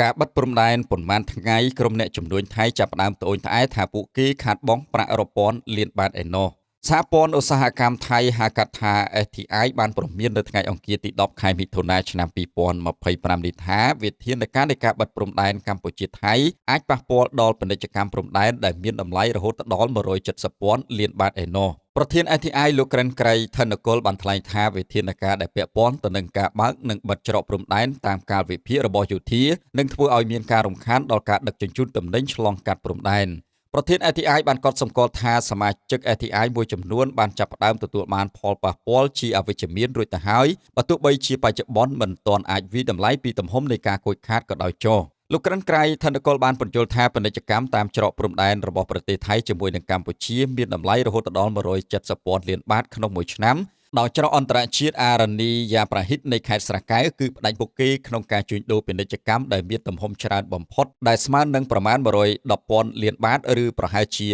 ការបិទព្រំដែនប៉ុន្មានថ្ងៃក្រុមអ្នកជំនួញថៃចាប់ផ្ដើមត្អូញត្អែថាពួកគេខាតបង់ប្រាក់រាប់ពាន់លានបាតឯណោះសហព័ន្ធឧស្សាហកម្មថៃហៅកាត់ថា STI បានព្រមាននៅថ្ងៃអង្គារទី10ខែមិថុនាឆ្នាំ2025នេះថាវិធានការនៃការបិទព្រំដែនកម្ពុជាថៃអាចប៉ះពាល់ដល់ពាណិជ្ជកម្មព្រំដែនដែលមានតម្លៃរហូតដល់170ពាន់លានបាតឯណោះប្រធាន STI លោកក្រិនក្រៃធនគលបានថ្លែងថាវិធានការដែលពាក់ព័ន្ធទៅនឹងការបើកនិងបិទច្រកព្រំដែនតាមកាលវិភាគរបស់យោធានឹងធ្វើឲ្យមានការរំខានដល់ការដឹកជញ្ជូនទំនិញឆ្លងកាត់ព្រំដែនប្រធាន STI បានកត់សម្គាល់ថាសមាជិក STI មួយចំនួនបានចាប់ផ្ដើមទទួលបានផលប៉ះពាល់ជាអវិជ្ជមានរួចទៅហើយបើទោះបីជាបច្ចុប្បន្នមិនទាន់អាចវិតម្លៃពីទំហំនៃការខូចខាតក៏ដោយចុះលោកក្រិនក្រៃធនគលបានបញ្យល់ថាពាណិជ្ជកម្មតាមច្រកព្រំដែនរបស់ប្រទេសថៃជាមួយនឹងកម្ពុជាមានតម្លៃរហូតដល់170ពាន់លានបាតក្នុងមួយឆ្នាំដោយច្រកអន្តរជាតិអារ៉ានីយ៉ាប្រាហ៊ីតនៃខេត្តស្រះកែវគឺផ្ដាច់មុខគេក្នុងការជួញដូរពាណិជ្ជកម្មដែលមានទំហំច្រើនបំផុតដែលស្មើនឹងប្រមាណ110ពាន់លានបាតឬប្រហែលជា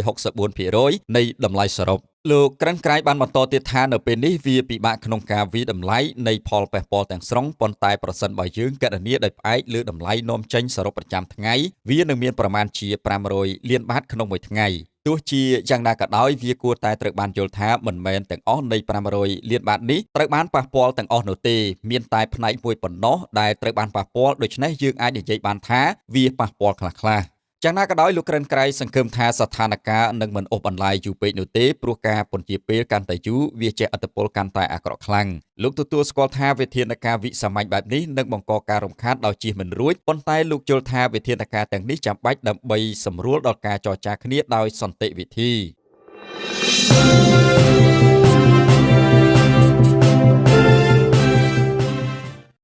64%នៃតម្លៃសរុបលោកក្រិនក្រៃបានបន្តទៀតថានៅពេលនេះវាពិបាកក្នុងការវិតម្លៃនៃផលប៉ះពាល់ទាំងស្រុងប៉ុន្តែប្រសិនបើយើងគណនាដោយផ្អែកលើតម្លៃនាំចេញសរុបប្រចាំថ្ងៃវានឹងមានប្រមាណជា500លានបាតក្នុងមួយថ្ងៃទោះជាយ៉ាងណាក៏ដោយវាគួរតែត្រូវបានយល់ថាមិនមែនទាំងអស់នៃ500លានបាតនេះត្រូវបានប៉ះពាល់ទាំងអស់នោះទេមានតែផ្នែកមួយប៉ុណ្ណោះដែលត្រូវបានប៉ះពាល់ដូច្នេះយើងអាចនិយាយបានថាវាប៉ះពាល់ខ្លះៗយ៉ាងណាក៏ដោយលោកក្រិនក្រៃសង្ឃឹមថាស្ថានភាពនឹងមិនអូសបន្លាយយូរពេកនោះទេព្រោះការពន្យាពេលកាន់តែយូរវាជះឥទ្ធិពលកាន់តែអាក្រក់ខ្លាំងលោកទទួលស្គាល់ថាវិធានការវិសាមញ្ញបែបនេះនឹងបង្កការរំខានដល់ជៀសមិនរួចប៉ុន្តែលោកយល់ថាវិធានការទាំងនេះចាំបាច់ដើម្បីសម្រួលដល់ការចរចាគ្នាដោយសន្តិវិធី